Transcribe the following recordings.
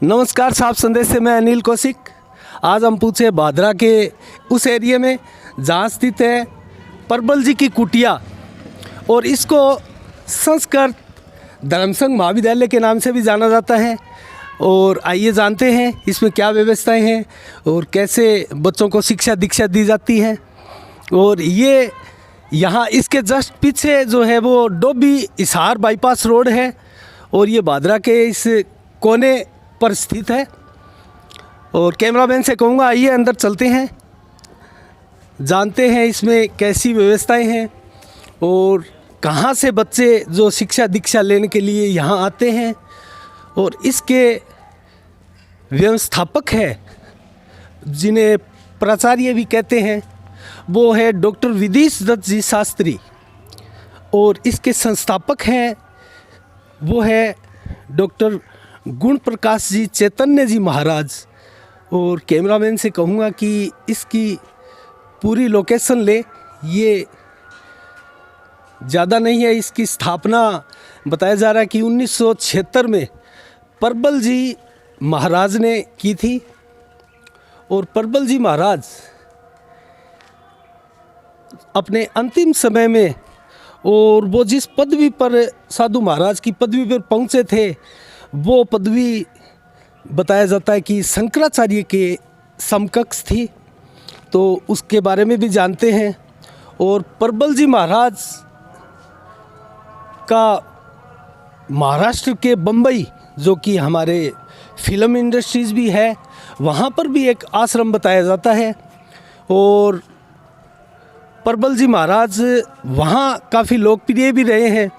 नमस्कार, साफ संदेश से मैं अनिल कौशिक। आज हम पूछे भादरा के उस एरिया में जहाँ स्थित है परबल जी की कुटिया और इसको संस्कृत धर्मसंघ महाविद्यालय के नाम से भी जाना जाता है। और आइए जानते हैं इसमें क्या व्यवस्थाएं हैं और कैसे बच्चों को शिक्षा दीक्षा दी जाती है। और ये यहाँ इसके जस्ट पीछे जो है वो डोबी हिसार बाईपास रोड है और ये भादरा के इस कोने पर स्थित है। और कैमरामैन से कहूँगा आइए अंदर चलते हैं, जानते हैं इसमें कैसी व्यवस्थाएं हैं और कहाँ से बच्चे जो शिक्षा दीक्षा लेने के लिए यहाँ आते हैं। और इसके व्यवस्थापक है जिन्हें प्राचार्य भी कहते हैं, वो है डॉक्टर विदेश दत्त जी शास्त्री। और इसके संस्थापक हैं वो है डॉक्टर गुण प्रकाश जी चैतन्य जी महाराज। और कैमरामैन से कहूँगा कि इसकी पूरी लोकेशन ले, ये ज़्यादा नहीं है। इसकी स्थापना बताया जा रहा है कि 1976 में परबल जी महाराज ने की थी। और परबल जी महाराज अपने अंतिम समय में और वो जिस पदवी पर साधु महाराज की पदवी पर पहुँचे थे, वो पदवी बताया जाता है कि शंकराचार्य के समकक्ष थी। तो उसके बारे में भी जानते हैं। और परबल जी महाराज का महाराष्ट्र के बम्बई, जो कि हमारे फिल्म इंडस्ट्रीज़ भी है, वहाँ पर भी एक आश्रम बताया जाता है। और परबल जी महाराज वहाँ काफ़ी लोकप्रिय भी रहे हैं।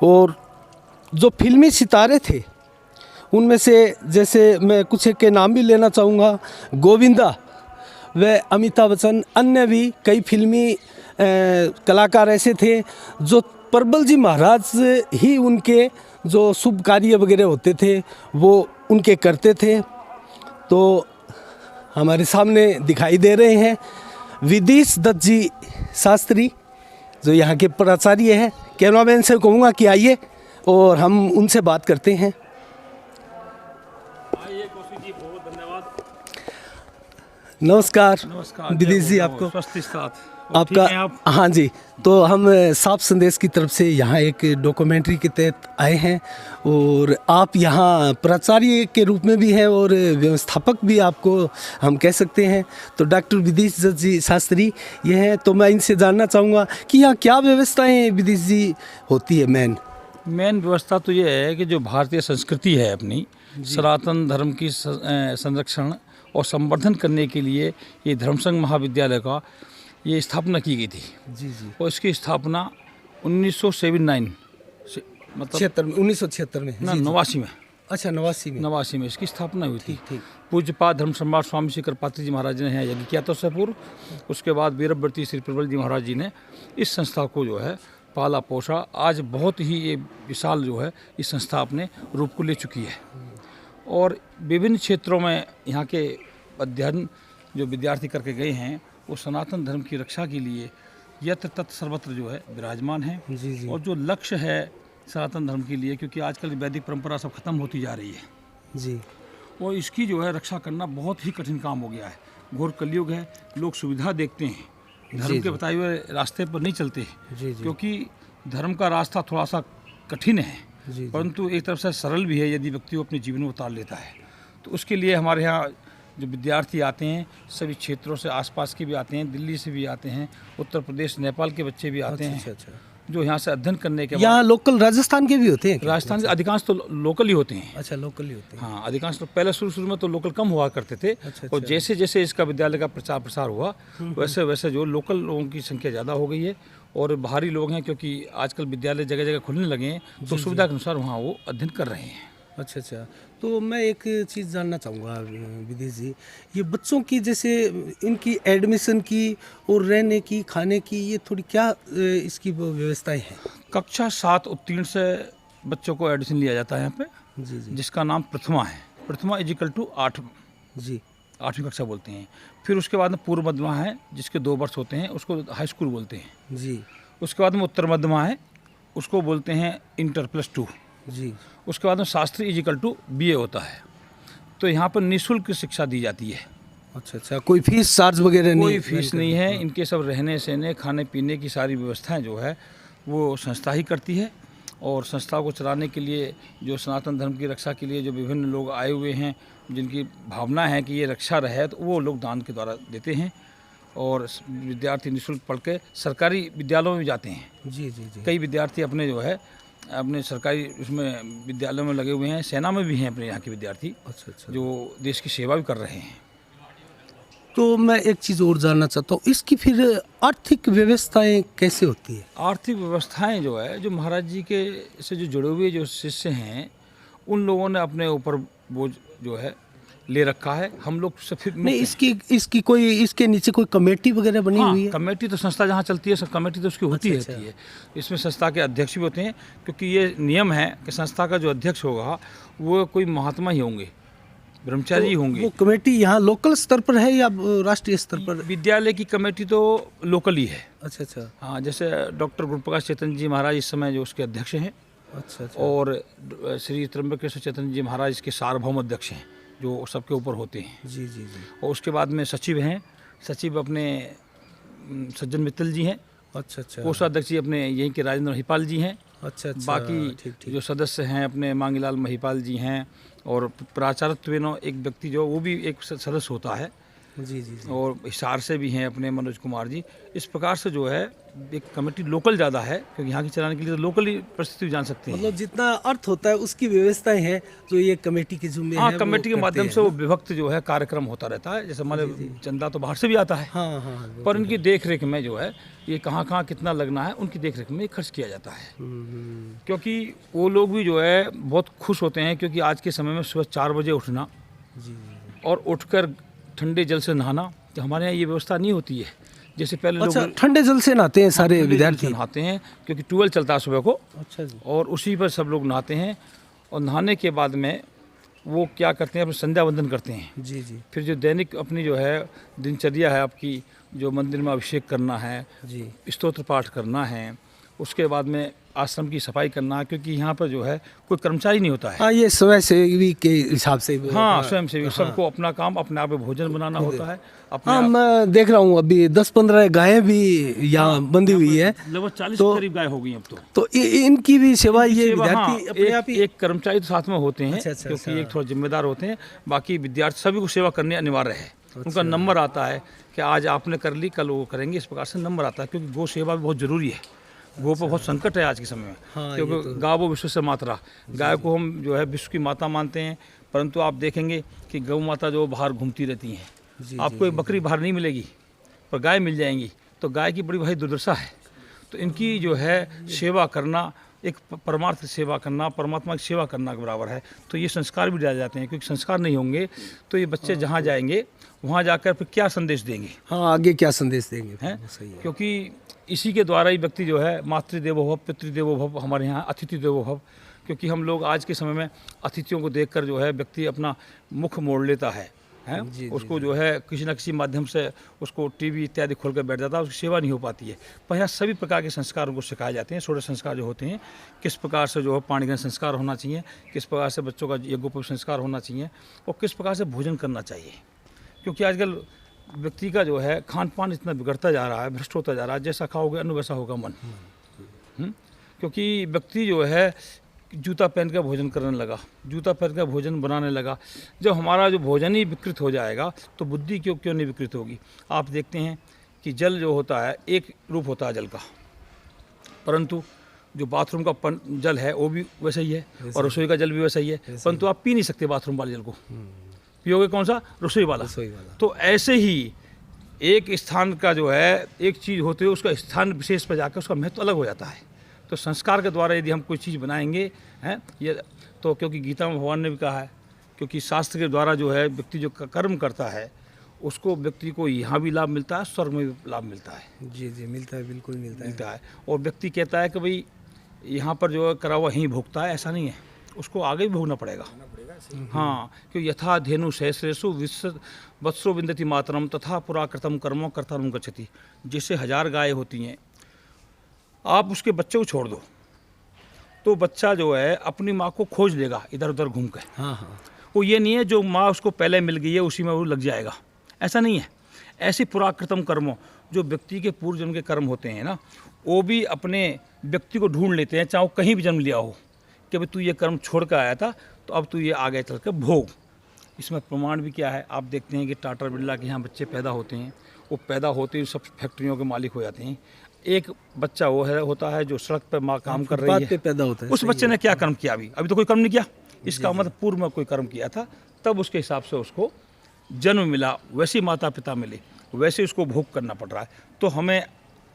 और जो फिल्मी सितारे थे उनमें से जैसे मैं कुछ के नाम भी लेना चाहूँगा, गोविंदा व अमिताभ बच्चन, अन्य भी कई फिल्मी कलाकार ऐसे थे जो परबल जी महाराज ही उनके जो शुभ कार्य वगैरह होते थे वो उनके करते थे। तो हमारे सामने दिखाई दे रहे हैं विदेश दत्त जी शास्त्री जो यहाँ के प्राचार्य हैं। कैमरामैन से कहूँगा कि आइए और हम उनसे बात करते हैं। आइए कौशिक जी, बहुत धन्यवाद। नमस्कार। नमस्कार विदेश जी, आपको स्वस्थ साथ आपका आप? हाँ जी। तो हम साफ संदेश की तरफ से यहाँ एक डॉक्यूमेंट्री के तहत आए हैं और आप यहाँ प्राचार्य के रूप में भी हैं और व्यवस्थापक भी आपको हम कह सकते हैं। तो डॉक्टर विदेश दत्त जी शास्त्री ये हैं। तो मैं इनसे जानना चाहूँगा कि यहाँ क्या व्यवस्थाएं विदेश जी होती है। मेन व्यवस्था तो ये है कि जो भारतीय संस्कृति है अपनी सनातन धर्म की संरक्षण और संवर्धन करने के लिए ये धर्मसंघ महाविद्यालय का ये स्थापना की गई थी। जी जी। और इसकी स्थापना 1979 से, मतलब 1976 में ना 89 में। अच्छा, 89 में इसकी स्थापना हुई थी। ठीक। पूज्यपाद धर्म सम्राट स्वामी श्री कृपात्री जी महाराज ने यहाँ यज्ञ किया था उससे पूर्व। उसके बाद वीरव्रती श्री प्रबल जी महाराज जी ने इस संस्था को जो है पाला पोसा। आज बहुत ही ये विशाल जो है इस संस्था अपने रूप को ले चुकी है। और विभिन्न क्षेत्रों में यहाँ के अध्ययन जो विद्यार्थी करके गए हैं वो सनातन धर्म की रक्षा के लिए यत्र तत्र सर्वत्र जो है विराजमान है। जी। और जो लक्ष्य है सनातन धर्म के लिए, क्योंकि आजकल वैदिक परंपरा सब खत्म होती जा रही है जी, और इसकी जो है रक्षा करना बहुत ही कठिन काम हो गया है। घोर कलयुग है, लोग सुविधा देखते हैं, धर्म के बताए हुए रास्ते पर नहीं चलते। क्योंकि धर्म का रास्ता थोड़ा सा कठिन है, परंतु एक तरफ से सरल भी है यदि व्यक्ति को अपने जीवन में उतार लेता है। तो उसके लिए हमारे यहाँ जो विद्यार्थी आते हैं सभी क्षेत्रों से, आसपास के भी आते हैं, दिल्ली से भी आते हैं, उत्तर प्रदेश नेपाल के बच्चे भी आते हैं। अच्छा। जो यहाँ से अध्ययन करने के बाद यहाँ लोकल राजस्थान के भी होते हैं। राजस्थान के अधिकांश तो लोकल ही होते हैं। अच्छा, लोकल ही होते हैं। हाँ, अधिकांश तो पहले शुरू में तो लोकल कम हुआ करते थे। और जैसे जैसे इसका विद्यालय का प्रचार प्रसार हुआ वैसे वैसे जो लोकल लोगों की संख्या ज़्यादा हो गई है और बाहरी लोग हैं, क्योंकि आजकल विद्यालय जगह जगह खुलने लगे हैं तो सुविधा के अनुसार वहाँ वो अध्ययन कर रहे हैं। अच्छा। तो मैं एक चीज़ जानना चाहूँगा विदेश जी, ये बच्चों की जैसे इनकी एडमिशन की और रहने की, खाने की, ये थोड़ी क्या इसकी व्यवस्थाएं हैं? कक्षा 7 उत्तीर्ण से बच्चों को एडमिशन लिया जाता है यहाँ पे। जी। जिसका नाम प्रथमा है। प्रथमा = 8 जी, 8वीं कक्षा बोलते हैं। फिर उसके बाद में पूर्व मध्यमा है जिसके 2 वर्ष होते हैं, उसको हाई स्कूल बोलते हैं जी। उसके बाद में उत्तर मध्यमा है, उसको बोलते हैं इंटर +2 जी। उसके बाद में शास्त्री = BA होता है। तो यहाँ पर निःशुल्क शिक्षा दी जाती है। अच्छा अच्छा, कोई फीस चार्ज वगैरह नहीं? कोई फीस नहीं है। इनके सब रहने सहने खाने पीने की सारी व्यवस्थाएं जो है वो संस्था ही करती है। और संस्था को चलाने के लिए जो सनातन धर्म की रक्षा के लिए जो विभिन्न लोग आए हुए हैं, जिनकी भावना है कि ये रक्षा रहे, तो वो लोग दान के द्वारा देते हैं। और विद्यार्थी निःशुल्क पढ़ के सरकारी विद्यालयों में जाते हैं। जी जी जी। कई विद्यार्थी अपने जो है अपने सरकारी उसमें विद्यालयों में लगे हुए हैं। सेना में भी हैं अपने यहाँ के विद्यार्थी, अच्छा अच्छा। जो देश की सेवा भी कर रहे हैं। तो मैं एक चीज़ और जानना चाहता हूँ, इसकी फिर आर्थिक व्यवस्थाएं कैसे होती है? आर्थिक व्यवस्थाएं जो है, जो महाराज जी के से जो जुड़े हुए जो शिष्य हैं, उन लोगों ने अपने ऊपर बोझ जो है ले रखा है। हम लोग से फिर नहीं, इसकी कोई इसके नीचे कोई कमेटी वगैरह बनी हुई है? कमेटी तो संस्था जहाँ चलती है, सब कमेटी तो उसकी होती रहती है। इसमें संस्था के अध्यक्ष भी होते हैं, क्योंकि ये नियम है कि संस्था का जो अध्यक्ष होगा वो कोई महात्मा ही होंगे, ब्रह्मचारी होंगे। वो कमेटी यहाँ लोकल स्तर पर है या राष्ट्रीय स्तर पर? विद्यालय की कमेटी तो लोकल ही है। अच्छा अच्छा। हाँ, जैसे डॉक्टर गुरुप्रकाश चैतन्य जी महाराज इस समय जो उसके अध्यक्ष हैं। अच्छा अच्छा। और श्री त्र्यंबकेश्वर चैतन्य जी महाराज इसके सार्वभौम अध्यक्ष हैं, जो सबके ऊपर होते हैं। जी जी जी। और उसके बाद में सचिव हैं। सचिव अपने सज्जन मित्तल जी हैं। अच्छा अच्छा। कोषाध्यक्ष जी अपने यहीं के राजेंद्र महिपाल जी हैं। अच्छा अच्छा। बाकी ठीक। जो सदस्य हैं अपने मांगीलाल महिपाल जी हैं। और प्राचार्यत्वेनो एक व्यक्ति जो वो भी एक सदस्य होता है। जी जी जी। और हिसार से भी हैं अपने मनोज कुमार जी। इस प्रकार से जो है एक कमेटी लोकल ज़्यादा है, क्योंकि यहाँ की चलाने के लिए तो लोकल ही परिस्थिति जान सकते हैं। मतलब जितना अर्थ होता है उसकी व्यवस्थाएं हैं जो ये कमेटी के जिम्मे हाँ, है, कमेटी के वो माध्यम करते से हैं। वो विभक्त जो है कार्यक्रम होता रहता है। जैसे हमारे चंदा तो बाहर से भी आता है, हाँ हाँ। पर इनकी देख रेख में जो है ये कहाँ कितना लगना है, उनकी देख रेख में ये खर्च किया जाता है। क्योंकि वो लोग भी जो है बहुत खुश होते हैं, क्योंकि आज के समय में सुबह 4 बजे उठना और उठकर ठंडे जल से नहाना, तो हमारे यहाँ ये व्यवस्था नहीं होती है। जैसे पहले अच्छा, लोग ठंडे जल से नहाते हैं सारे ठंडे जल से विद्यार्थी? नहाते हैं, क्योंकि ट्यूबवेल चलता है सुबह को। अच्छा जी। और उसी पर सब लोग नहाते हैं। और नहाने के बाद में वो क्या करते हैं, अपने संध्या वंदन करते हैं। जी जी फिर जो दैनिक अपनी जो है दिनचर्या है आपकी, जो मंदिर में अभिषेक करना है, जी। स्तोत्र पाठ करना है, उसके बाद में आश्रम की सफाई करना, क्योंकि यहाँ पर जो है कोई कर्मचारी नहीं होता है। हाँ, ये स्वयं सेवी के हिसाब से। हाँ, स्वयं सेवी। सबको अपना काम अपने आप भोजन बनाना होता है अपने हाँ, आप। मैं देख रहा हूँ अभी 10-15 गायें भी यहाँ बंधी हुई है। लगभग 40 तो- के करीब गाय हो गई अब तो। इनकी भी सेवा ये सेवा, हाँ, विद्यार्थी अपने आप ही। एक कर्मचारी तो साथ में होते हैं। अच्छा, अच्छा, क्योंकि अच्छा। एक थोड़ा जिम्मेदार होते हैं। बाकी विद्यार्थी सभी को सेवा करनी अनिवार्य है। उनका नंबर आता है कि आज आपने कर ली, कल वो करेंगे, इस प्रकार से नंबर आता है। क्योंकि गौ सेवा भी बहुत जरूरी है। गौ पर बहुत संकट है आज के समय में। हाँ, क्योंकि गाय वो विश्व से मात्रा, गाय को हम जो है विश्व की माता मानते हैं। परंतु आप देखेंगे कि गौ माता जो बाहर घूमती रहती हैं, आपको एक बकरी बाहर नहीं मिलेगी, पर गाय मिल जाएंगी। तो गाय की बड़ी भारी दुर्दशा है। तो इनकी जो है सेवा करना, एक परमार्थ सेवा करना, परमात्मा की सेवा करना के बराबर है। तो ये संस्कार भी डाले जाते हैं, क्योंकि संस्कार नहीं होंगे तो ये बच्चे जहाँ जाएंगे वहाँ जाकर फिर क्या संदेश देंगे, हाँ, आगे क्या संदेश देंगे? हैं? सही है। क्योंकि इसी के द्वारा ही व्यक्ति जो है मातृदेवो भव, पितृदेवो भव, हमारे यहाँ अतिथि देवो भव। क्योंकि हम लोग आज के समय में अतिथियों को देखकर जो है व्यक्ति अपना मुख मोड़ लेता है, हैं? उसको जो है किसी न किसी माध्यम से उसको टीवी इत्यादि खोल कर बैठ जाता है, उसकी सेवा नहीं हो पाती है। पर यहाँ सभी प्रकार के संस्कार उनको सिखाए जाते हैं। 16 संस्कार जो होते हैं, किस प्रकार से जो है पाणिग्रहण संस्कार होना चाहिए, किस प्रकार से बच्चों का यज्ञोपवीत संस्कार होना चाहिए, और किस प्रकार से भोजन करना चाहिए। क्योंकि आजकल व्यक्ति का जो है खान पान इतना बिगड़ता जा रहा है, भ्रष्ट होता जा रहा है। जैसा खाओगे अन्न वैसा होगा मन। क्योंकि व्यक्ति जो है जूता पहन कर भोजन करने लगा, जूता पहन कर भोजन बनाने लगा। जब हमारा जो भोजन ही विकृत हो जाएगा तो बुद्धि क्यों नहीं विकृत होगी। आप देखते हैं कि जल जो होता है एक रूप होता है जल का, परंतु जो बाथरूम का जल है वो भी वैसा ही है, और रसोई का जल भी वैसा ही है। परंतु आप पी नहीं सकते बाथरूम वाले जल को, पियोगे कौन सा? रसोई वाला। तो ऐसे ही एक स्थान का जो है एक चीज़ होते हुए उसका स्थान विशेष पर जाकर उसका महत्व अलग हो जाता है। तो संस्कार के द्वारा यदि हम कोई चीज़ बनाएंगे, हैं, ये तो क्योंकि गीता में भगवान ने भी कहा है, क्योंकि शास्त्र के द्वारा जो है व्यक्ति जो कर्म करता है उसको व्यक्ति को यहाँ भी लाभ मिलता है, स्वर्ग में भी लाभ मिलता है। जी जी, मिलता है, बिल्कुल मिलता है। और व्यक्ति कहता है कि भाई यहाँ पर जो करा हुआ यहीं भोगता है, ऐसा नहीं है, उसको आगे भी भोगना पड़ेगा। हाँ, क्योंकि यथा धेनु सहस्रेषु वत्सो विन्दति मातरम तथा पुराकृतम कर्मो कर्तारं गच्छति। जैसे 1000 गाय होती हैं, आप उसके बच्चे को छोड़ दो तो बच्चा जो है अपनी माँ को खोज लेगा इधर उधर घूम कर। हाँ हाँ। कोई ये नहीं है जो माँ उसको पहले मिल गई है उसी में वो लग जाएगा, ऐसा नहीं है। ऐसे पुराकृतम कर्मों जो व्यक्ति के पूर्व जन्म के कर्म होते हैं ना, वो भी अपने व्यक्ति को ढूंढ लेते हैं, चाहे वो कहीं भी जन्म लिया हो, कि भाई तू ये कर्म छोड़ कर आया था तो अब तू ये आगे चल कर भोग। इसमें प्रमाण भी क्या है, आप देखते हैं कि टाटा बिरला के यहाँ बच्चे पैदा होते हैं, वो पैदा होते ही सब फैक्ट्रियों के मालिक हो जाते हैं। एक बच्चा वो है होता है जो सड़क पर माँ काम कर रही है, पैदा होता है, उस बच्चे ने क्या कर्म किया, अभी तो कोई कर्म नहीं किया, इसका मतलब पूर्व में कोई कर्म किया था, तब उसके हिसाब से उसको जन्म मिला, वैसे माता पिता मिले, वैसे उसको भोग करना पड़ रहा है। तो हमें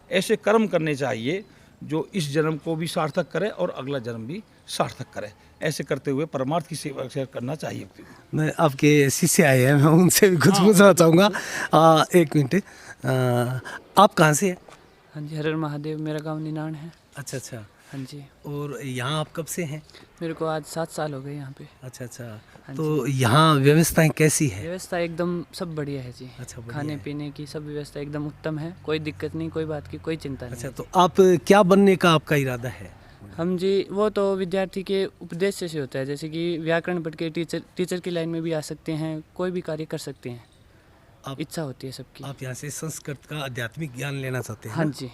ऐसे कर्म करने चाहिए जो इस जन्म को भी सार्थक करे और अगला जन्म भी सार्थक करे। ऐसे करते हुए परमार्थ की सेवा करना चाहिए। मैं आपके शिष्य आए हैं, मैं उनसे भी कुछ पूछना चाहूँगा। एक मिनट, आप कहाँ से हैं? हाँ जी, हर हर महादेव, मेरा गांव निनाण है। अच्छा अच्छा। हाँ जी। और यहाँ आप कब से हैं? मेरे को आज 7 साल हो गए यहाँ पे। अच्छा अच्छा। हाँ तो यहाँ व्यवस्थाएं कैसी है? व्यवस्था एकदम सब बढ़िया है जी। अच्छा, बढ़िया खाने है। पीने की सब व्यवस्था एकदम उत्तम है, कोई दिक्कत नहीं, कोई बात की कोई चिंता नहीं। अच्छा, तो आप क्या बनने का आपका इरादा है? हम जी वो तो विद्यार्थी के उद्देश्य से होता है, जैसे कि व्याकरण पढ़ के टीचर की लाइन में भी आ सकते हैं, कोई भी कार्य कर सकते हैं, इच्छा होती है सबकी। आप यहाँ से संस्कृत का आध्यात्मिक ज्ञान लेना चाहते हैं? हाँ जी,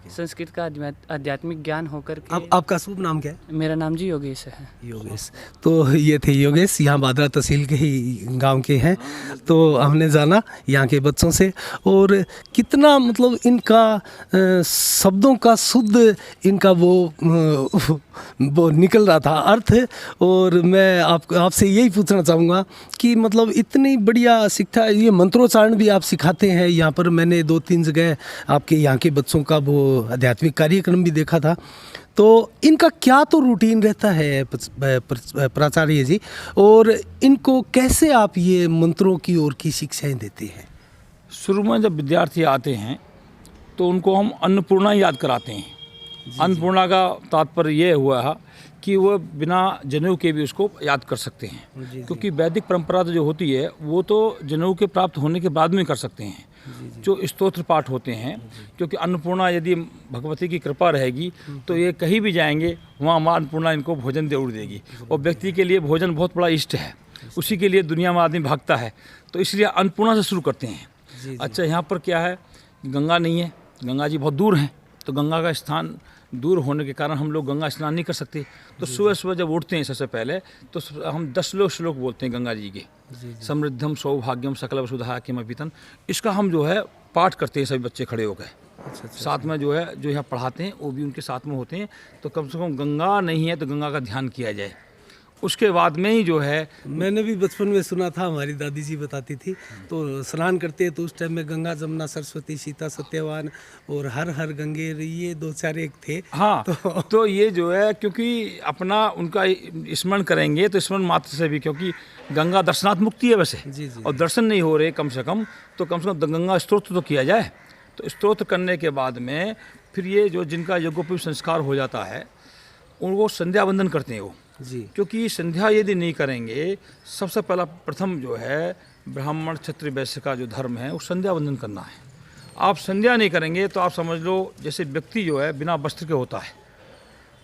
संस्कृत का आध्यात्मिक ज्ञान होकर के। आपका शुभ नाम क्या है? मेरा नाम जी योगेश है। योगेश। तो ये थे योगेश, यहाँ बादरा तहसील के ही गांव के हैं। तो हमने जाना यहाँ के बच्चों से, और कितना मतलब इनका शब्दों का शुद्ध इनका वो निकल रहा था अर्थ। और मैं आपसे यही पूछना चाहूँगा कि मतलब इतनी बढ़िया शिक्षा, ये मंत्रोच्चारण भी आप सिखाते हैं यहाँ पर। मैंने 2-3 जगह आपके यहाँ के बच्चों का वो आध्यात्मिक कार्यक्रम भी देखा था। तो इनका क्या तो रूटीन रहता है प्राचार्य जी, और इनको कैसे आप ये मंत्रों की ओर की शिक्षाएं देते हैं? शुरू में जब विद्यार्थी आते हैं तो उनको हम अन्नपूर्णा याद कराते हैं। अन्नपूर्णा का तात्पर्य ये हुआ है कि वो बिना जनेऊ के भी उसको याद कर सकते हैं, क्योंकि वैदिक परंपरा तो जो होती है वो तो जनेऊ के प्राप्त होने के बाद में कर सकते हैं, जो स्तोत्र पाठ होते हैं। क्योंकि अन्नपूर्णा यदि भगवती की कृपा रहेगी तो ये कहीं भी जाएंगे वहाँ माँ अन्नपूर्णा इनको भोजन दे उड़ देगी। और व्यक्ति के लिए भोजन बहुत बड़ा इष्ट है, उसी के लिए दुनिया में आदमी भागता है, तो इसलिए अन्नपूर्णा से शुरू करते हैं। अच्छा, यहाँ पर क्या है, गंगा नहीं है, गंगा जी बहुत दूर हैं, तो गंगा का स्थान दूर होने के कारण हम लोग गंगा स्नान नहीं कर सकते। तो सुबह सुबह जब उठते हैं सबसे पहले तो हम 10 श्लोक बोलते हैं गंगा जी के, समृद्धम सौभाग्यम सकल वसुधा किमपितन। इसका हम जो है पाठ करते हैं सभी बच्चे खड़े होकर। साथ में जो है जो यहाँ पढ़ाते हैं वो भी उनके साथ में होते हैं। तो कम से कम गंगा नहीं है तो गंगा का ध्यान किया जाए। उसके बाद में ही जो है, मैंने भी बचपन में सुना था, हमारी दादी जी बताती थी, तो स्नान करते हैं तो उस टाइम में गंगा जमुना सरस्वती सीता सत्यवान और हर हर गंगे, ये 2-4 एक थे। हाँ, तो ये जो है क्योंकि अपना उनका स्मरण करेंगे तो स्मरण मात्र से भी, क्योंकि गंगा दर्शनात् मुक्ति है वैसे, और दर्शन नहीं हो रहे कम से कम गंगा स्तोत्र तो किया जाए। तो स्तोत्र करने के बाद में फिर ये जो जिनका यज्ञोपवीत संस्कार हो जाता है उनको संध्या वंदन करते हैं वो जी। क्योंकि संध्या यदि नहीं करेंगे, सबसे पहला प्रथम जो है ब्राह्मण क्षत्रिय वैश्य का जो धर्म है वो संध्या वंदन करना है। आप संध्या नहीं करेंगे तो आप समझ लो जैसे व्यक्ति जो है बिना वस्त्र के होता है।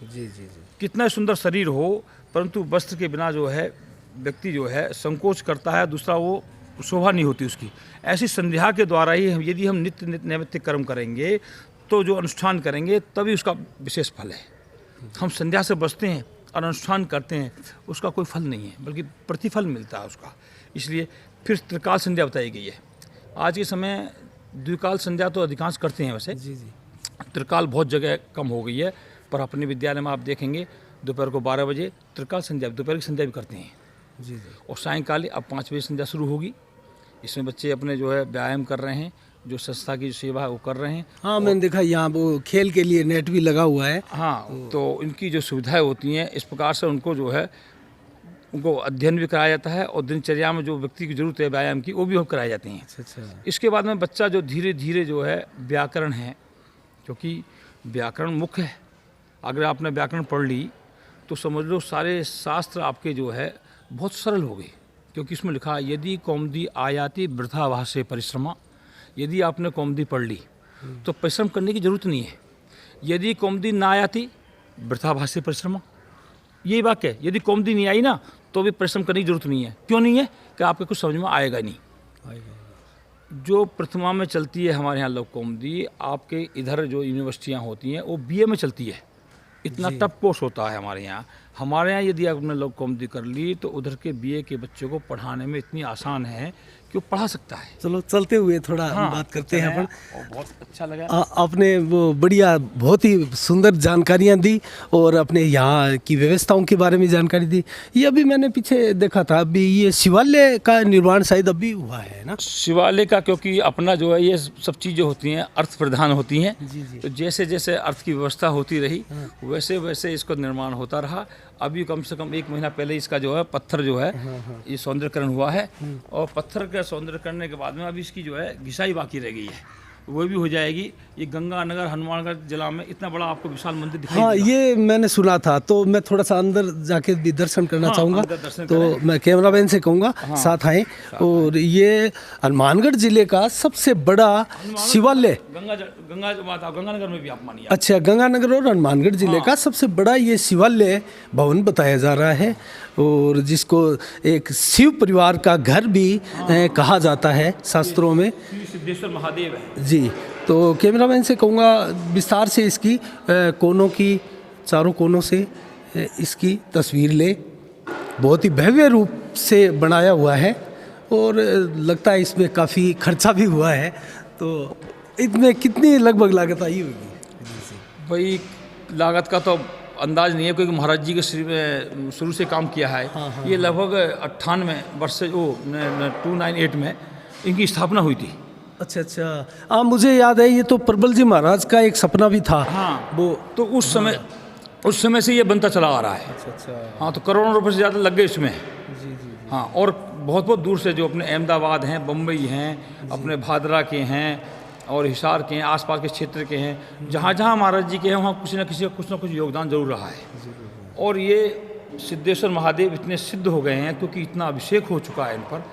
जी जी जी। कितना सुंदर शरीर हो परंतु वस्त्र के बिना जो है व्यक्ति जो है संकोच करता है, दूसरा वो शोभा नहीं होती उसकी। ऐसी संध्या के द्वारा ही यदि हम नित्य नैमित्तिक कर्म करेंगे तो जो अनुष्ठान करेंगे तभी उसका विशेष फल है। हम संध्या से बचते हैं और अनुष्ठान करते हैं, उसका कोई फल नहीं है बल्कि प्रतिफल मिलता है उसका। इसलिए फिर त्रिकाल संध्या बताई गई है। आज के समय द्विकाल संध्या तो अधिकांश करते हैं वैसे, जी जी। त्रिकाल बहुत जगह कम हो गई है, पर अपने विद्यालय में आप देखेंगे दोपहर को 12 बजे त्रिकाल संध्या, दोपहर की संध्या भी करते हैं जी जी। और सायंकाल अब 5 बजे संध्या शुरू होगी। इसमें बच्चे अपने जो है व्यायाम कर रहे हैं, जो संस्था की सेवा है वो कर रहे हैं। हाँ, मैंने देखा यहाँ वो खेल के लिए नेट भी लगा हुआ है। हाँ, तो इनकी जो सुविधाएं होती हैं इस प्रकार से उनको जो है उनको अध्ययन भी कराया जाता है और दिनचर्या में जो व्यक्ति की जरूरत है व्यायाम की वो भी कराए जाते हैं। अच्छा। इसके बाद में बच्चा जो धीरे धीरे जो है व्याकरण है, क्योंकि व्याकरण मुख्य है। अगर आपने व्याकरण पढ़ ली तो समझ लो सारे शास्त्र आपके जो है बहुत सरल हो गए, क्योंकि इसमें लिखा यदि कौमुदी आयाति वृथा भाष्य परिश्रमा। यदि आपने कौमुदी पढ़ ली तो परिश्रम करने की जरूरत नहीं है। यदि कौमुदी ना आयाति वृथा भाष्य परिश्रमा, यही वाक्य है, यदि कौमुदी नहीं आई ना तो भी परिश्रम करने की जरूरत नहीं है। क्यों नहीं है? कि आपके कुछ समझ में आएगा नहीं। जो प्रथमा में चलती है हमारे यहाँ लोक कौमुदी, आपके इधर जो यूनिवर्सिटियाँ होती हैं वो बीए में चलती है। इतना टफ कोर्स होता है हमारे यहाँ। हमारे यहाँ यदि आपने लोक कौमुदी कर ली तो उधर के बीए के बच्चों को पढ़ाने में इतनी आसान है कि वो पढ़ा सकता है। चलो चलते हुए थोड़ा बात करते हैं अपन। और बहुत अच्छा लगा। आपने वो बढ़िया बहुत ही सुंदर जानकारियां दी और अपने यहाँ की व्यवस्थाओं के बारे में जानकारी दी। ये अभी मैंने पीछे देखा था, अभी ये शिवालय का निर्माण शायद अभी हुआ है ना? शिवालय का, क्योंकि अपना जो है ये सब चीज़ें होती हैं अर्थ प्रधान होती हैं। जी जी। तो जैसे जैसे अर्थ की व्यवस्था होती रही वैसे वैसे इसको निर्माण होता रहा। अभी कम से कम 1 महीना पहले इसका जो है पत्थर जो है ये सौंदर्यकरण हुआ है और पत्थर का सौंदर्य करने के बाद में अभी इसकी जो है घिसाई बाकी रह गई है, वो भी हो जाएगी। ये गंगानगर हनुमानगढ़ जिला में इतना बड़ा आपको विशाल मंदिर दिखाई हाँ, देगा। ये मैंने सुना था, तो मैं थोड़ा सा अंदर जाके भी दर्शन करना चाहूँगा। अंदर दर्शन तो मैं कैमरामैन से कहूँगा साथ आए। और ये हनुमानगढ़ जिले का सबसे बड़ा शिवालय, गंगानगर में भी आप मानिए। अच्छा, गंगानगर और हनुमानगढ़ जिले का सबसे बड़ा ये शिवालय भवन बताया जा रहा है और जिसको एक शिव परिवार का घर भी कहा जाता है शास्त्रों में। श्री सिद्धेश्वर महादेव है जी। तो कैमरामैन से कहूँगा विस्तार से इसकी कोनों की, चारों कोनों से इसकी तस्वीर ले। बहुत ही भव्य रूप से बनाया हुआ है और लगता है इसमें काफ़ी खर्चा भी हुआ है। तो इसमें कितनी लगभग लागत आई होगी? भाई लागत का तो अंदाज नहीं है, क्योंकि महाराज जी के शुरू से काम किया है। ये लगभग 98 वर्ष से 298 में इनकी स्थापना हुई थी। अच्छा अच्छा। हाँ, मुझे याद है, ये तो प्रबल जी महाराज का एक सपना भी था। हाँ, वो तो उस समय से ये बनता चला आ रहा है। अच्छा अच्छा। हाँ, तो करोड़ों रुपए से ज़्यादा लग गए इसमें। जी जी। हाँ, और बहुत बहुत दूर से जो अपने अहमदाबाद हैं, बम्बई हैं, अपने भादरा के हैं और हिसार के हैं, आसपास के क्षेत्र के हैं, जहाँ जहाँ महाराज जी के हैं वहाँ किसी न किसी का कुछ ना कुछ योगदान जरूर रहा है। और ये सिद्धेश्वर महादेव इतने सिद्ध हो गए हैं क्योंकि इतना अभिषेक हो चुका है इन पर।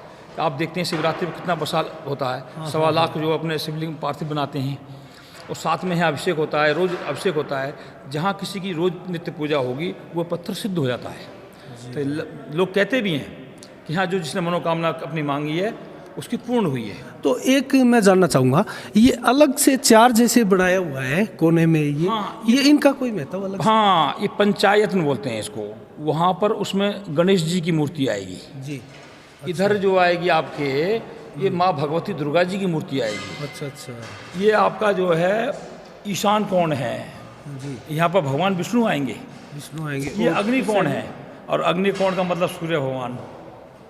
आप देखते हैं शिवरात्रि में कितना बसाल होता है, 1.25 लाख जो अपने शिवलिंग पार्थिव बनाते हैं और साथ में यहाँ अभिषेक होता है, रोज़ अभिषेक होता है। जहाँ किसी की रोज़ नित्य पूजा होगी वो पत्थर सिद्ध हो जाता है। तो लोग कहते भी हैं कि हाँ, जो जिसने मनोकामना अपनी मांगी है उसकी पूर्ण हुई है। तो एक मैं जानना चाहूँगा, ये अलग से 4 जैसे बनाया हुआ है कोने में, ये हाँ, ये इनका कोई महत्व अलग? हाँ, ये पंचायतन बोलते हैं इसको। वहाँ पर उसमें गणेश जी की मूर्ति आएगी जी। इधर जो आएगी आपके, ये माँ भगवती दुर्गा जी की मूर्ति आएगी। अच्छा अच्छा। ये आपका जो है ईशान कोण है जी। यहाँ पर भगवान विष्णु आएंगे। विष्णु आएंगे। ये अग्नि कोण है और अग्नि कोण का मतलब सूर्य भगवान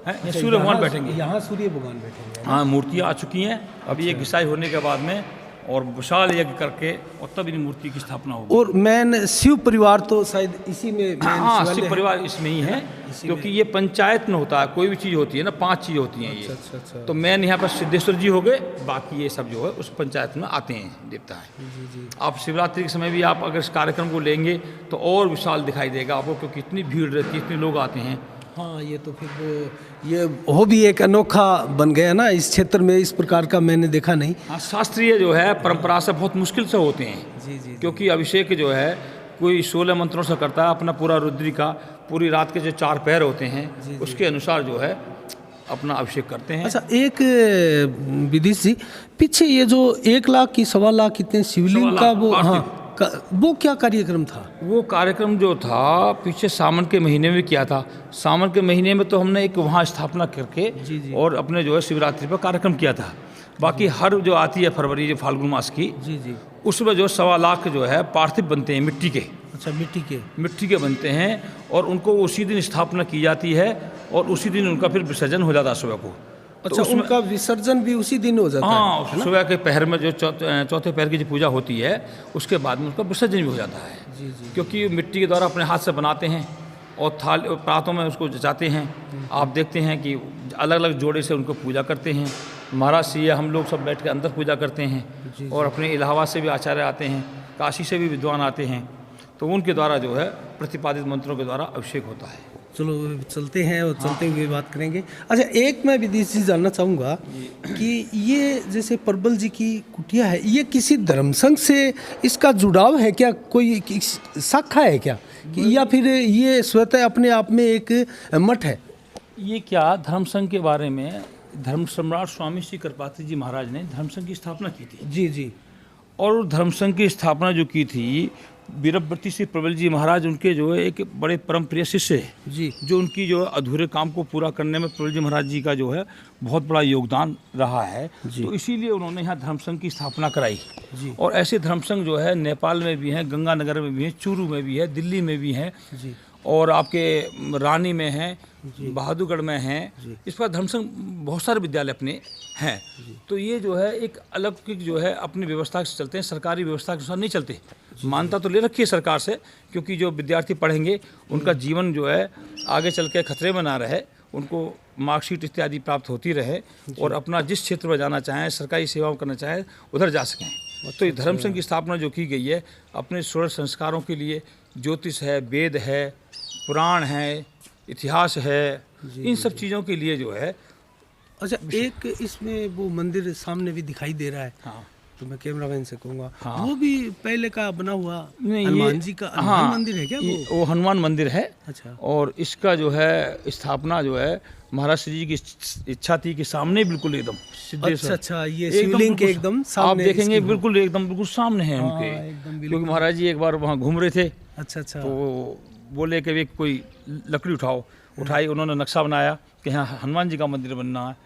है। ये सूर्य भगवान बैठेंगे यहाँ, सूर्य भगवान बैठेंगे। हाँ, मूर्तियाँ आ चुकी हैं। अभी ये घिसाई होने के बाद में और विशाल यज्ञ करके और तब इन मूर्ति की स्थापना होगी। और मैन शिव परिवार तो शायद इसी में, हाँ, शिव परिवार इसमें ही है, क्योंकि ये पंचायत में होता है। कोई भी चीज़ होती है ना, 5 चीज़ होती हैं ये। अच्छा अच्छा। तो मैन यहाँ पर सिद्धेश्वर जी हो गए, बाकी ये सब जो है उस पंचायत में आते हैं देवता है। जी जी। आप शिवरात्रि के समय भी आप अगर इस कार्यक्रम को लेंगे तो और विशाल दिखाई देगा आपको, क्योंकि इतनी भीड़ रहती है, इतने लोग आते हैं। हाँ, ये तो फिर वो भी एक अनोखा बन गया ना इस क्षेत्र में, इस प्रकार का मैंने देखा नहीं। हाँ, शास्त्रीय जो है परंपरा से बहुत मुश्किल से होते हैं। जी जी। क्योंकि अभिषेक जो है कोई 16 मंत्रों से करता है, अपना पूरा रुद्री का पूरी रात के जो 4 पैर होते हैं उसके अनुसार जो है अपना अभिषेक करते हैं। अच्छा, एक विदिश जी, पीछे ये जो 1 लाख की 1.25 लाख कितने शिवलिंग का वो, हाँ, वो क्या कार्यक्रम था? वो कार्यक्रम जो था पीछे सावन के महीने में किया था। सावन के महीने में तो हमने एक वहाँ स्थापना करके और अपने जो है शिवरात्रि पर कार्यक्रम किया था। बाकी हर जो आती है फरवरी, जो फाल्गुन मास की, जी जी, उसमें जो 1.25 लाख जो है पार्थिव बनते हैं मिट्टी के। अच्छा, मिट्टी के बनते हैं और उनको उसी दिन स्थापना की जाती है और उसी दिन उनका फिर विसर्जन हो जाता है सुबह को। अच्छा, तो उनका विसर्जन भी उसी दिन हो जाता है? हाँ, सुबह के पहर में जो चौथे पहर की जो पूजा होती है उसके बाद में उसका विसर्जन भी हो जाता है। जी जी। क्योंकि मिट्टी के द्वारा अपने हाथ से बनाते हैं और प्रातों में उसको जचाते हैं। आप देखते हैं कि अलग अलग जोड़े से उनको पूजा करते हैं। महाराज से हम लोग सब बैठ के अंदर पूजा करते हैं और अपने इलाहाबाद से भी आचार्य आते हैं, काशी से भी विद्वान आते हैं, तो उनके द्वारा जो है प्रतिपादित मंत्रों के द्वारा अभिषेक होता है। चलो चलते हैं और चलते हुए बात करेंगे। अच्छा, एक मैं विदेश जी जानना चाहूँगा कि ये जैसे प्रबल जी की कुटिया है, ये किसी धर्म संघ से इसका जुड़ाव है क्या? कोई शाखा है क्या कि या फिर ये स्वतः अपने आप में एक मठ है? ये क्या धर्म संघ के बारे में धर्म सम्राट स्वामी श्री कृपात्री जी महाराज ने धर्म संघ की स्थापना की थी। जी जी। और धर्म संघ की स्थापना जो की थी, वीरव्रती श्री प्रबल जी महाराज उनके जो है एक बड़े परम प्रिय शिष्य है जी। जो उनकी जो अधूरे काम को पूरा करने में प्रबल जी महाराज जी का जो है बहुत बड़ा योगदान रहा है। तो इसीलिए उन्होंने यहाँ धर्म संघ की स्थापना कराई जी। और ऐसे धर्म संघ जो है नेपाल में भी हैं, गंगानगर में भी हैं, चूरू में भी है, दिल्ली में भी हैं जी। और आपके रानी में हैं, बहादुरगढ़ में हैं। इस पर धर्म संघ बहुत सारे विद्यालय अपने हैं। तो ये जो है एक अलग जो है अपनी व्यवस्था से चलते हैं, सरकारी व्यवस्था के अनुसार नहीं चलते। मान्यता तो ले रखी है सरकार से, क्योंकि जो विद्यार्थी पढ़ेंगे उनका जीवन जो है आगे चल के खतरे में ना रहे, उनको मार्कशीट इत्यादि प्राप्त होती रहे और अपना जिस क्षेत्र में जाना चाहें, सरकारी सेवाओं करना चाहें, उधर जा सकें। तो ये धर्म संघ की स्थापना जो की गई है अपने षोडश संस्कारों के लिए, ज्योतिष है, वेद है, पुराण है, इतिहास है, इन सब चीज़ों के लिए जो है। अच्छा, एक इसमें वो मंदिर सामने भी दिखाई दे रहा है। हाँ। तो मैं कैमरामैन से कहूँगा, हाँ। वो भी पहले का बना हुआ नहीं, हनुमान जी का हनुमान हाँ, मंदिर है क्या वो हनुमान मंदिर है। अच्छा। और इसका जो है स्थापना जो है महाराज श्री जी की इच्छा थी कि सामने बिल्कुल एकदम सिद्धेश्वर। अच्छा, ये शिवलिंग के एकदम सामने आप देखेंगे इसकी- बिल्कुल सामने हैं हाँ, उनके। एकदम बिल्कुल। क्योंकि महाराज जी एक बार वहाँ घूम रहे थे अच्छा। तो बोले कि भी कोई लकड़ी उठाई, उन्होंने नक्शा बनाया कि यहाँ हनुमान जी का मंदिर बनना है।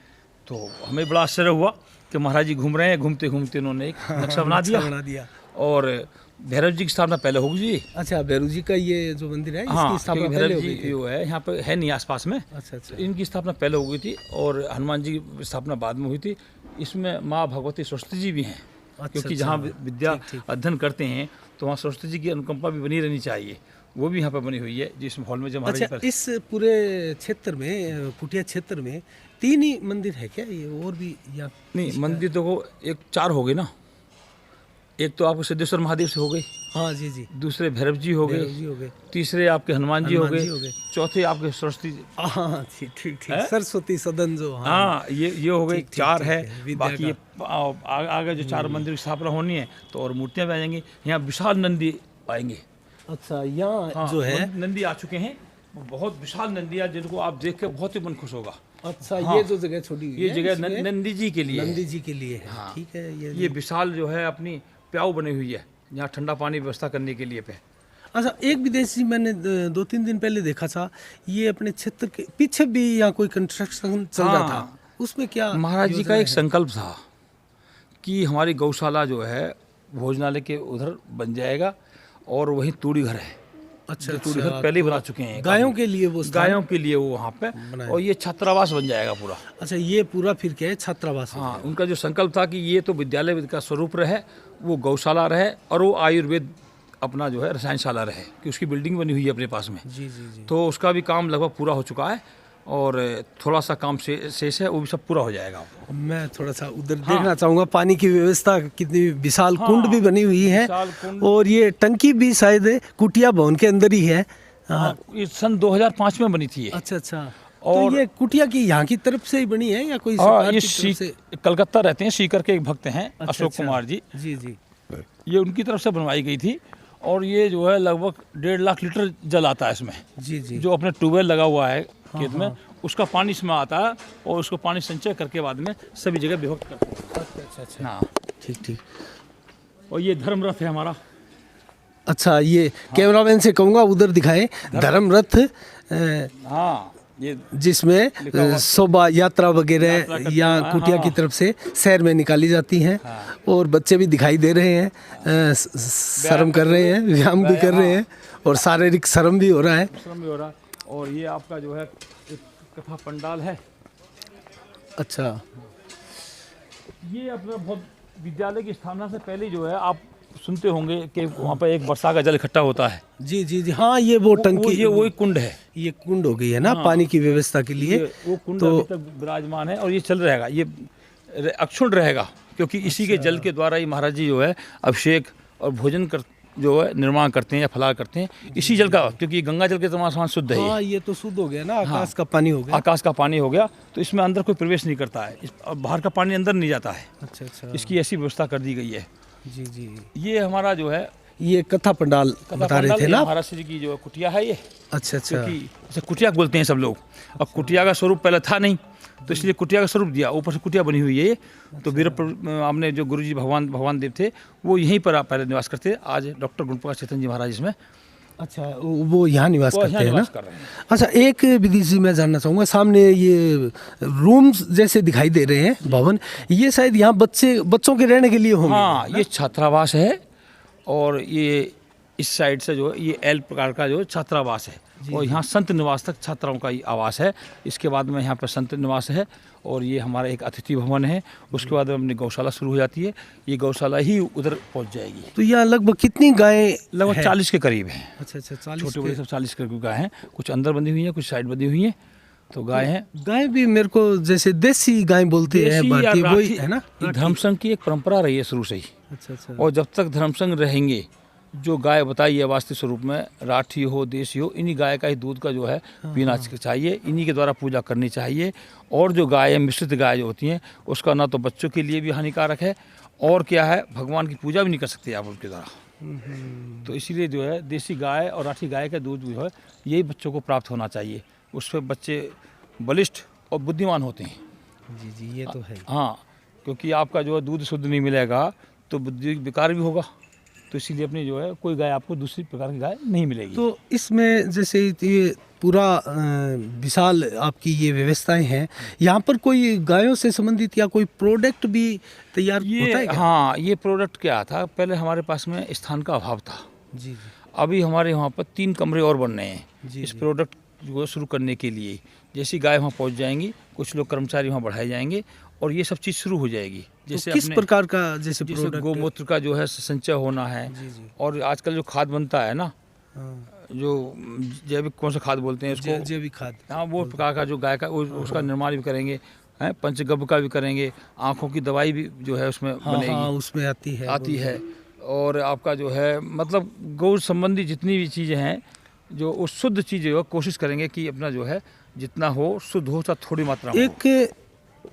तो हमें बड़ा आश्चर्य हुआ कि महाराज जी घूम रहे हैं, घूमते घूमते उन्होंने एक नक्शा बना दिया। और भैरव जी की स्थापना पहले होगी जी। अच्छा, भैरव जी का ये जो मंदिर है हाँ, इसकी स्थापना क्योंकि पहले भैरव हो जी गई थी। जो है यहाँ पे है नहीं आसपास में। अच्छा। इनकी स्थापना पहले हो गई थी और हनुमान जी की स्थापना बाद में हुई थी। इसमें माँ भगवती सरस्वती जी भी हैं। क्योंकि जहाँ विद्या अध्ययन करते हैं तो वहाँ सरस्वती जी की अनुकंपा भी बनी रहनी चाहिए। वो भी यहाँ पर बनी हुई है जिस हॉल में जब महाराज अच्छा, इस पूरे क्षेत्र में, कुटिया क्षेत्र में 3 ही मंदिर है क्या, ये और भी या नहीं, मंदिर तो एक 4 हो गए ना। एक तो आपको सिद्धेश्वर महादेव से हो गए, हाँ जी। दूसरे भैरव जी हो भैरव जी हो गए, गए, तीसरे आपके हनुमान जी हो हनुमान जी हो गए, गए। चौथे आपके सरस्वती जी। हाँ ठीक। है? सरस्वती सदन जो, हाँ, ये हो गए, ठीक, 4 ठीक है। है, विद्या बाकी ये आगे जो 4 मंदिर की स्थापना होनी है तो और मूर्तियाँ भी आ जाएंगी। यहाँ विशाल नंदी आएंगे। अच्छा, यहाँ हाँ, जो है नंदी आ चुके हैं, बहुत विशाल नंदी है जिनको आप देख के बहुत ही मन खुश होगा। अच्छा, हाँ, ये जो जगह छोड़ी हुई ये है, जगह इसमें नंदी जी के लिए है। नंदी जी के लिए है। हाँ। ठीक है। ये विशाल जो है अपनी प्याऊ बनी हुई है यहाँ ठंडा पानी व्यवस्था करने के लिए पे। अच्छा, एक विदेशी मैंने 2-3 दिन पहले देखा था, ये अपने क्षेत्र के पीछे भी यहाँ कोई कंस्ट्रक्शन चल रहा हाँ। था, उसमें क्या महाराज जी योजना का एक है? संकल्प था कि हमारी गौशाला जो है भोजनालय के उधर बन जाएगा और वहीं तूड़ी घर है। अच्छा, तूड़ी घर पहले ही बना चुके हैं। गायों के लिए वो स्थान? गायों के लिए वो वहाँ पे, और ये छात्रावास बन जाएगा पूरा। अच्छा, ये पूरा फिर क्या है, छात्रावास हो हाँ, उनका जो संकल्प था कि ये तो विद्यालय का स्वरूप रहे, वो गौशाला रहे और वो आयुर्वेद अपना जो है रसायनशाला रहे, कि उसकी बिल्डिंग बनी हुई है अपने पास में। जी। तो उसका भी काम लगभग पूरा हो चुका है और थोड़ा सा काम शेष है, वो भी सब पूरा हो जाएगा। मैं थोड़ा सा उधर देखना चाहूँगा, पानी की व्यवस्था कितनी विशाल कुंड भी बनी हुई है, विशाल कुंड। और ये टंकी भी शायद कुटिया भवन के अंदर ही है। हाँ, ये सन 2005 में बनी थी ये। अच्छा। और तो ये कुटिया की यहाँ की तरफ से ही बनी है या कोई हाँ, सरकार ये की तरफ से? कलकत्ता रहते हैं, सीकर के एक भक्त हैं, अच्छा, अशोक अच्छा। कुमार जी। जी। ये उनकी तरफ से बनवाई गई थी और ये जो है लगभग 1.5 लाख लीटर जल आता है इसमें। जी। जो अपने ट्यूबवेल लगा हुआ है खेत में, उसका पानी इसमें आता है और उसको पानी संचय करके बाद में सभी जगह विभक्त करते हैं। अच्छा। हाँ, ठीक। और ये धर्म रथ है हमारा। अच्छा, ये कैमरामैन से कहूँगा उधर दिखाए धर्म रथ, हाँ, ये जिसमें शोभा यात्रा वगैरह करते यहाँ हैं, कुटिया हाँ। की तरफ से शहर में निकाली जाती हैं, और बच्चे भी दिखाई दे रहे हैं, श्रम कर रहे हैं, व्यायाम भी कर रहे हैं, और शारीरिक श्रम भी हो रहा है। श्रम भी हो रहा है। और ये आपका जो है एक कथा पंडाल है। अच्छा। ये अपना बहुत विद्यालय की स्थापना से पहले जो है आप सुनते होंगे कि वहाँ पर एक वर्षा का जल इकट्ठा होता है। जी। हाँ, ये वो टंकी, ये वही कुंड है। ये कुंड हो गई है ना पानी की व्यवस्था के लिए। वो कुंड तो अभी तक विराजमान है और ये चल रहेगा, ये अक्षुण्ण रहेगा, क्योंकि इसी के जल के द्वारा ही महाराज जी जो है अभिषेक और भोजन जो है निर्माण करते हैं या फलाहार करते हैं, इसी जल का, क्योंकि गंगा जल के समान शुद्ध है। हाँ, ये तो शुद्ध हो गया ना, आकाश का पानी हो गया। आकाश का पानी हो गया, तो इसमें अंदर कोई प्रवेश नहीं करता है, बाहर का पानी अंदर नहीं जाता है। अच्छा। इसकी ऐसी व्यवस्था कर दी गई है। जी। ये हमारा जो है ये कथा पंडाल बता रहे थे ना आप? महाराज जी की जो कुटिया है ये, अच्छा अच्छा। क्योंकि इसे कुटिया बोलते हैं सब लोग। अब कुटिया का स्वरूप पहले था नहीं, तो इसलिए कुटिया का स्वरूप दिया, ऊपर से कुटिया बनी हुई है ये। तो हमने जो गुरु जी भगवान देव थे वो यहीं पर पहले निवास करते थे। आज डॉक्टर गुणप्रकाश चेतन जी महाराज इसमें अच्छा वो यहाँ निवास वो करते यहाँ हैं ना? निवास कर रहे हैं। अच्छा, एक विधि जी मैं जानना चाहूँगा, सामने ये रूम्स जैसे दिखाई दे रहे हैं भवन, ये शायद यहाँ बच्चों के रहने के लिए होंगे। हाँ, ये छात्रावास है और ये इस साइड से जो ये एल प्रकार का जो छात्रावास है और यहाँ संत निवास तक छात्राओं का ही आवास है। इसके बाद में यहाँ पर संत निवास है और ये हमारा एक अतिथि भवन है। उसके बाद में अपनी गौशाला शुरू हो जाती है, ये गौशाला ही उधर पहुँच जाएगी। तो यहाँ लगभग कितनी गायें? लगभग 40 के करीब है। अच्छा अच्छा, 40 छोटे बड़े सब 40 के करीब गाय हैं, कुछ अंदर बंधी हुई हैं, कुछ साइड बंधी हुई हैं। तो गाय हैं। गाय भी मेरे को जैसे देसी गाय बोलते हैं भारतीय, वही है ना? धर्मसंघ की एक परंपरा रही है शुरू से ही। अच्छा अच्छा। और जब तक धर्मसंघ रहेंगे, जो गाय बताई है वास्तविक स्वरूप में राठी हो देसी हो, इन्हीं गाय का ही दूध का जो है पीना चाहिए, इन्हीं के द्वारा पूजा करनी चाहिए। और जो गाय है, मिश्रित गाय जो होती हैं, उसका ना तो बच्चों के लिए भी हानिकारक है और क्या है, भगवान की पूजा भी नहीं कर सकते आप उनके द्वारा। तो इसीलिए जो है देसी गाय और राठी गाय का दूध जो है यही बच्चों को प्राप्त होना चाहिए। उससे बच्चे बलिष्ठ और बुद्धिमान होते हैं। जी जी, ये तो है। हाँ, क्योंकि आपका जो है दूध शुद्ध नहीं मिलेगा तो बुद्धि विकार भी होगा। तो इसीलिए अपनी जो है कोई गाय आपको दूसरी प्रकार की गाय नहीं मिलेगी। तो इसमें जैसे ये पूरा विशाल आपकी ये व्यवस्थाएं हैं, यहाँ पर कोई गायों से संबंधित या कोई प्रोडक्ट भी तैयार होता है क्या? हाँ, ये प्रोडक्ट क्या था, पहले हमारे पास में स्थान का अभाव था। जी जी। अभी हमारे वहाँ पर 3 कमरे और बन रहे हैं जी, इस जी। प्रोडक्ट को शुरू करने के लिए। जैसी गाय वहाँ पहुँच जाएंगी, कुछ लोग कर्मचारी वहाँ बढ़ाए जाएंगे और ये सब चीज़ शुरू हो जाएगी। जैसे किस प्रकार का जैसे प्रोडक्ट? गोमूत्र का जो है संचय होना है। जी जी। और आजकल जो खाद बनता है ना, हाँ, जो जैविक कौन सा खाद बोलते हैं इसको, जैविक खाद। हाँ, वो प्रकार का जो गाय का उसका निर्माण भी करेंगे, हैं, पंचगव्य का भी करेंगे। आँखों की दवाई भी जो है उसमें बनेगी। हाँ, उसमें आती है। और आपका जो है मतलब गौ संबंधी जितनी भी चीज़ें हैं, जो उस शुद्ध चीज़ें हो, कोशिश करेंगे कि अपना जो है जितना हो शुद्ध हो, चाहे थोड़ी मात्रा में हो। एक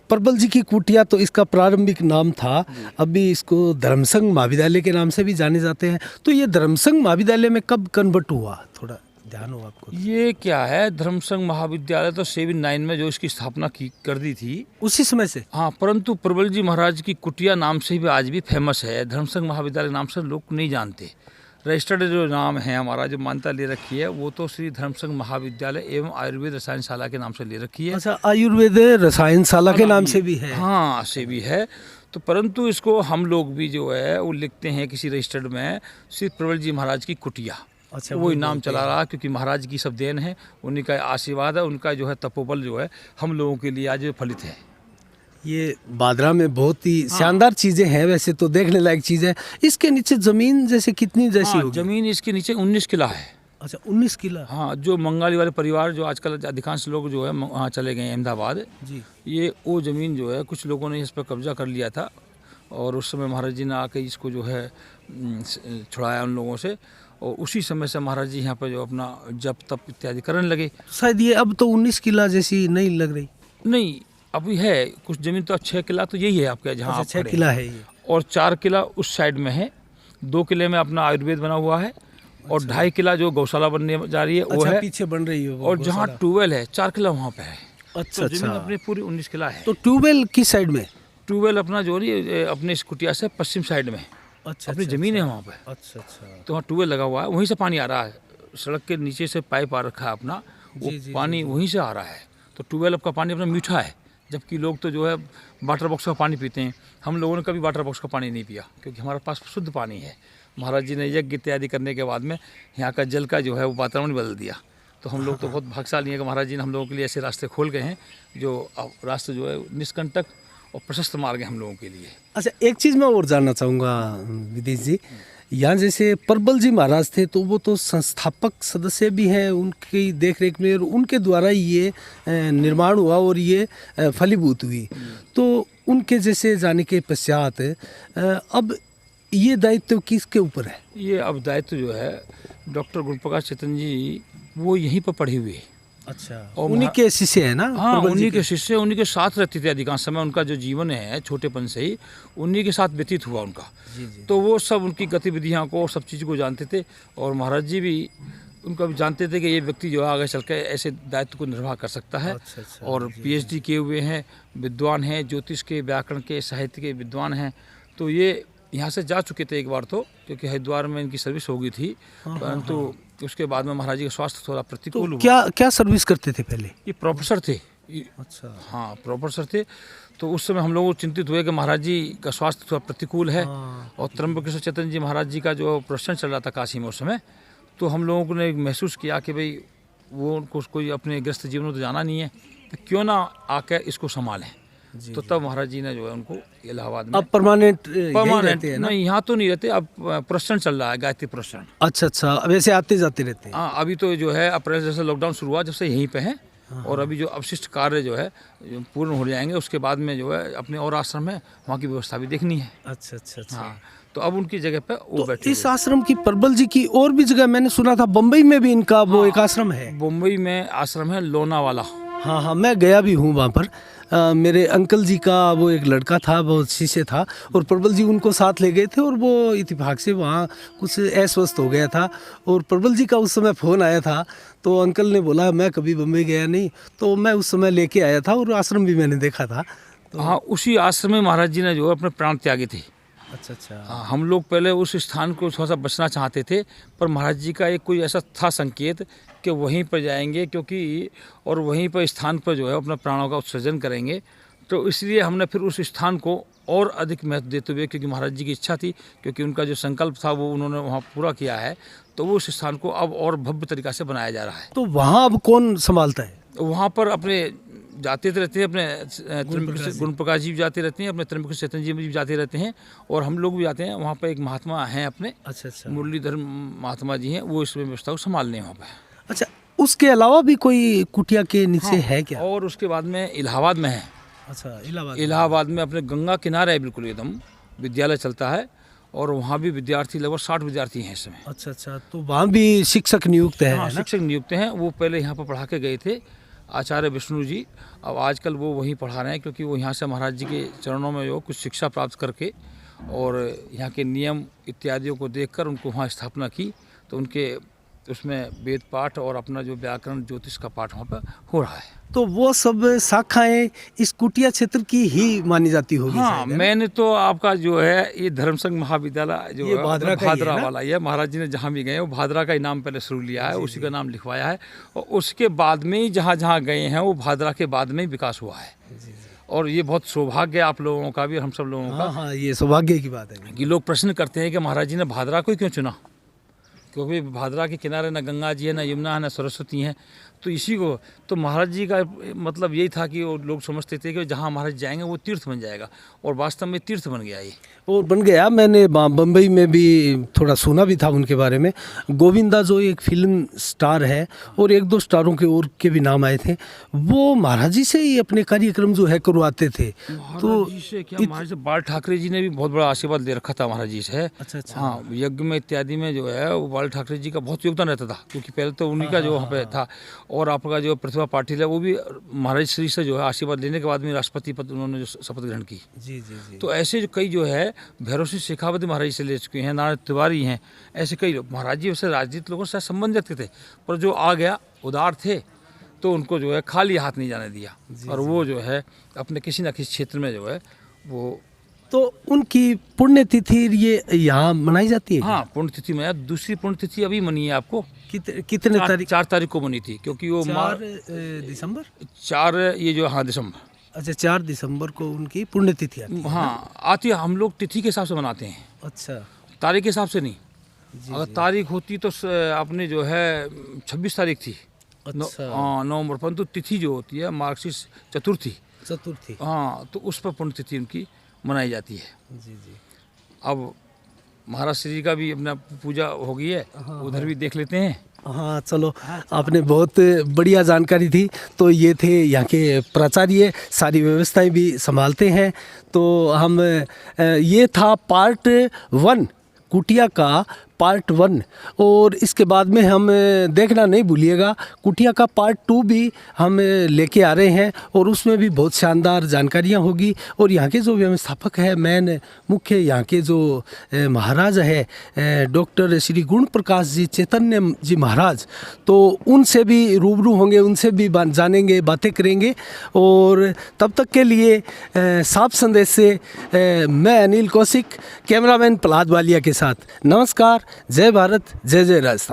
परबल जी की कुटिया तो इसका प्रारंभिक नाम था, अभी इसको धर्मसंघ महाविद्यालय के नाम से भी जाने जाते हैं। तो ये धर्मसंघ महाविद्यालय में कब कन्वर्ट हुआ, थोड़ा ध्यान हो आपको? ये क्या है, धर्मसंघ महाविद्यालय तो 79 में जो इसकी स्थापना कर दी थी उसी समय से। हाँ, परंतु प्रबल जी महाराज की कुटिया नाम से भी आज भी फेमस है। धर्मसंघ महाविद्यालय नाम से लोग नहीं जानते। रजिस्टर्ड जो नाम है हमारा, जो मान्यता ले रखी है, वो तो श्री धर्मसंघ महाविद्यालय एवं आयुर्वेद रसायनशाला के नाम से ले रखी है। अच्छा, आयुर्वेद रसायनशाला के नाम से भी है? हाँ, से भी है। तो परंतु इसको हम लोग भी जो है वो लिखते हैं किसी रजिस्टर्ड में श्री प्रबल जी महाराज की कुटिया। अच्छा, वही नाम चला रहा, क्योंकि महाराज की सब देन है, उन्हीं का आशीर्वाद है, उनका जो है तपोबल जो है हम लोगों के लिए आज फलित है। ये बादरा में बहुत ही शानदार चीजें हैं, वैसे तो देखने लायक चीजें हैं। इसके नीचे जमीन जैसे कितनी जैसी होगी? जमीन इसके नीचे 19 किला है। अच्छा, 19 किला। हाँ, जो मंगाली वाले परिवार जो आजकल अधिकांश लोग जो है वहाँ चले गए अहमदाबाद जी। ये वो ज़मीन जो है कुछ लोगों ने इस पर कब्जा कर लिया था और उस समय महाराज जी ने आके इसको जो है छुड़ाया उन लोगों से। और उसी समय से महाराज जी यहाँ पर जो अपना जप तप इत्यादि करने लगे। शायद ये अब तो 19 किला जैसी नहीं लग रही। नहीं, अभी है कुछ ज़मीन तो 6 किला तो यही है आपके जहाँ आप 6 किला है ये। और 4 किला उस साइड में है। 2 किले में अपना आयुर्वेद बना हुआ है और 2.5 किला जो गौशाला बनने जा रही है वो है पीछे बन रही है। और जहाँ ट्यूबवेल है 4 किला वहाँ पे है। अच्छा, तो जमीन अपनी पूरी 19 किला है। तो ट्यूबवेल किस साइड में? ट्यूबवेल अपना जो है अपने इस कुटिया से पश्चिम साइड में। अच्छा, अपनी ज़मीन है वहाँ पे। अच्छा अच्छा। तो वहाँ ट्यूबवेल लगा हुआ है, वहीं से पानी आ रहा है। सड़क के नीचे से पाइप आ रखा है अपना, वो पानी वहीं से आ रहा है। तो ट्यूबवेल का पानी अपना मीठा है, जबकि लोग तो जो है वाटर बॉक्स का पानी पीते हैं। हम लोगों ने कभी वाटर बॉक्स का पानी नहीं पिया, क्योंकि हमारे पास शुद्ध पानी है। महाराज जी ने यज्ञ इत्यादि करने के बाद में यहाँ का जल का जो है वो वातावरण बदल दिया। तो हम लोग तो बहुत भाग्यशाली हैं कि महाराज जी ने हम लोगों के लिए ऐसे रास्ते खोल गए हैं, जो रास्ते जो है निष्कंटक और प्रशस्त मार्ग है हम लोगों के लिए। अच्छा, एक चीज़ मैं और जानना चाहूँगा विदेश जी, यहाँ जैसे परबल जी महाराज थे तो वो तो संस्थापक सदस्य भी हैं, उनकी देखरेख में और उनके द्वारा ये निर्माण हुआ और ये फलीभूत हुई। तो उनके जैसे जाने के पश्चात अब ये दायित्व किसके ऊपर है? ये अब दायित्व जो है डॉक्टर गुणप्रकाश चेतन जी वो यहीं पर पढ़े हुए अच्छा, और उन्हीं के शिष्य है ना? हाँ, प्रबल जी उन्हीं के शिष्य उन्हीं के साथ रहते थे अधिकांश समय। उनका जो जीवन है छोटेपन से ही उन्हीं के साथ व्यतीत हुआ उनका। तो वो सब उनकी गतिविधियाँ को, सब चीज़ को जानते थे। और महाराज जी भी उनका भी जानते थे कि ये व्यक्ति जो है आगे चल के ऐसे दायित्व को निर्वाह कर सकता है। अच्छा, और PhD किए हुए हैं, विद्वान हैं, ज्योतिष के, व्याकरण के, साहित्य के विद्वान हैं। तो ये यहाँ से जा चुके थे एक बार तो, क्योंकि हरिद्वार में इनकी सर्विस हो गई थी। परंतु उसके बाद में महाराज जी का स्वास्थ्य थोड़ा प्रतिकूल हुआ। क्या क्या सर्विस करते थे पहले? ये प्रोफेसर थे। अच्छा, हाँ, प्रोफेसर थे। तो उस समय हम लोग चिंतित हुए कि महाराज जी का स्वास्थ्य थोड़ा प्रतिकूल है। और त्र्यंबकेश्वर चैतन्य जी महाराज जी का जो प्रश्न चल रहा था काशी में उस समय, तो हम लोगों ने महसूस किया कि भाई वो उनको कोई अपने ग्रस्त जीवन में तो जाना नहीं है, तो क्यों ना आकर इसको संभालें। तो तब महाराज जी ने जो है उनको इलाहाबाद में अब परमानेंट नहीं, यहाँ तो नहीं रहते। अब प्रश्न चल रहा है, गायत्री प्रश्न। अच्छा, वैसे आते जाते रहते हैं। हाँ, अभी तो जो है अप्रैल जैसे लॉकडाउन शुरू हुआ जब से यहीं पे हैं। और अभी जो अवशिष्ट कार्य जो है पूर्ण हो जाएंगे, उसके बाद में जो है अपने और आश्रम है वहाँ की व्यवस्था भी देखनी है। अच्छा। हाँ, तो अब उनकी जगह पे वो तो बैठे इस आश्रम की, प्रबल जी की और भी जगह मैंने सुना था, बम्बई में भी इनका वो एक आश्रम है। मुंबई में आश्रम है लोनावाला। हाँ, मैं गया भी हूँ वहाँ पर। मेरे अंकल जी का वो एक लड़का था, वो शिष्य था, और प्रबल जी उनको साथ ले गए थे। और वो इत्तेफाक से वहाँ कुछ अस्वस्थ हो गया था, और प्रबल जी का उस समय फ़ोन आया था। तो अंकल ने बोला मैं कभी बम्बई गया नहीं, तो मैं उस समय लेके आया था, और आश्रम भी मैंने देखा था। तो हाँ, उसी आश्रम में महाराज जी ने जो है अपने प्राण त्यागे थे। अच्छा। हाँ, हम लोग पहले उस स्थान को थोड़ा सा बचना चाहते थे, पर महाराज जी का एक कोई ऐसा था संकेत कि वहीं पर जाएंगे, क्योंकि और वहीं पर स्थान पर जो है अपना प्राणों का उत्सर्जन करेंगे। तो इसलिए हमने फिर उस स्थान को और अधिक महत्व देते हुए, क्योंकि महाराज जी की इच्छा थी, क्योंकि उनका जो संकल्प था वो उन्होंने वहाँ पूरा किया है, तो वो उस स्थान को अब और भव्य तरीका से बनाया जा रहा है। तो वहाँ अब कौन संभालता है? वहाँ पर अपने जाते रहते हैं, अपने गुण प्रकाश जी भी जाते रहते हैं, अपने त्र्यंबकेश्वर चैतन्य जी भी जाते रहते हैं, और हम लोग भी जाते हैं। वहाँ पर एक महात्मा हैं अपने, अच्छा, मुरलीधर महात्मा जी हैं, वो इस व्यवस्था को संभालने हैं वहाँ पर। अच्छा, उसके अलावा भी कोई कुटिया के नीचे है क्या? और उसके बाद में इलाहाबाद में है। अच्छा, इलाहाबाद में अपने गंगा किनारे है बिल्कुल एकदम, विद्यालय चलता है, और वहाँ भी विद्यार्थी लगभग 60 विद्यार्थी हैं इस समय। अच्छा, तो वहाँ भी शिक्षक नियुक्त है? हाँ, शिक्षक नियुक्त हैं। वो पहले यहाँ पर पढ़ा के गए थे, आचार्य विष्णु जी। अब आजकल वो वहीं पढ़ा रहे हैं, क्योंकि वो यहाँ से महाराज जी के चरणों में जो कुछ शिक्षा प्राप्त करके और यहाँ के नियम इत्यादियों को देखकर उनको वहाँ स्थापना की। तो उनके उसमें वेद पाठ और अपना जो व्याकरण ज्योतिष का पाठ वहाँ पर हो रहा है। तो वो सब शाखाएं इस कुटिया क्षेत्र की ही मानी जाती होगी? हाँ, मैंने तो आपका जो है ये धर्म संघ महाविद्यालय जो है भादरा वाला ही है। महाराज जी ने जहाँ भी गए वो भादरा का ही नाम पहले शुरू लिया है, उसी का नाम लिखवाया है, और उसके बाद में ही जहाँ जहाँ गए हैं वो भादरा के बाद में ही विकास हुआ है। और ये बहुत सौभाग्य आप लोगों का भी और हम सब लोगों का। हाँ, ये सौभाग्य की बात है कि लोग प्रश्न करते हैं कि महाराज जी ने भादरा को क्यों चुना, क्योंकि भादरा के किनारे ना गंगा जी है, ना यमुना है, ना सरस्वती है। तो इसी को तो महाराज जी का मतलब यही था कि वो लोग समझते थे कि जहाँ महाराज जाएंगे वो तीर्थ बन जाएगा, और वास्तव में तीर्थ बन गया ये। और बन गया। मैंने बम्बई में भी थोड़ा सुना भी था उनके बारे में। गोविंदा जो एक फिल्म स्टार है, और एक दो स्टारों के और के भी नाम आए थे, वो महाराज जी से ही अपने कार्यक्रम जो है करवाते थे। तो जी से क्या महाराज से बाल ठाकरे जी ने भी बहुत बड़ा आशीर्वाद दे रखा था महाराज जी से। अच्छा। हाँ, यज्ञ में इत्यादि में जो है वो बाल ठाकरे जी का बहुत योगदान रहता था, क्योंकि पहले तो उन्हीं का जो वहाँ पे था। और आपका जो प्रतिभा पाटिल है वो भी महाराज श्री से जो है आशीर्वाद लेने के बाद में राष्ट्रपति पद उन्होंने जो शपथ ग्रहण की। जी। तो ऐसे जो कई जो है भैरव सिंह शेखावती महाराज से ले चुके हैं, नारायण तिवारी हैं, ऐसे कई लोग महाराज जी वैसे राजनीतिक लोगों से संबंध रखते थे, पर जो आ गया उदार थे तो उनको जो है खाली हाथ नहीं जाने दिया। और वो जो है अपने किसी न किसी क्षेत्र में जो है वो। तो उनकी पुण्यतिथि ये यहाँ मनाई जाती है? हाँ, पुण्यतिथि में दूसरी पुण्यतिथि अभी मनी है आपको। कितने तारीख? 4 तारीख को बनी थी, क्योंकि वो 4 दिसंबर 4 ये जो हाँ दिसंबर। अच्छा, 4 दिसंबर को उनकी पुण्यतिथि आती है? हाँ, आती है। हम लोग तिथि के हिसाब से मनाते हैं। अच्छा, तारीख के हिसाब से नहीं। अगर तारीख होती तो अपने जो है 26 तारीख थी। अच्छा। हाँ, नवंबर, परंतु तिथि जो होती है मार्गशीर्ष चतुर्थी। हाँ, तो उस पर पुण्यतिथि उनकी मनाई जाती है। जी। अब महाराज श्री का भी अपना पूजा हो गई है, उधर भी देख लेते हैं। हाँ, चलो, आपने बहुत बढ़िया जानकारी दी। तो ये थे यहाँ के प्राचार्य, सारी व्यवस्थाएं भी संभालते हैं। तो हम ये था पार्ट 1 कुटिया का पार्ट 1 और इसके बाद में हम देखना नहीं भूलिएगा कुटिया का पार्ट 2 भी हम लेके आ रहे हैं और उसमें भी बहुत शानदार जानकारियाँ होगी। और यहाँ के जो व्यवस्थापक है मेन मुख्य यहाँ के जो महाराज है डॉक्टर श्री गुण प्रकाश जी चैतन्य जी महाराज, तो उनसे भी रूबरू होंगे, उनसे भी जानेंगे, बातें करेंगे। और तब तक के लिए साफ संदेश से मैं अनिल कौशिक, कैमरामैन प्रहलाद वालिया के साथ नमस्कार। जय भारत, जय जय राजस्थान।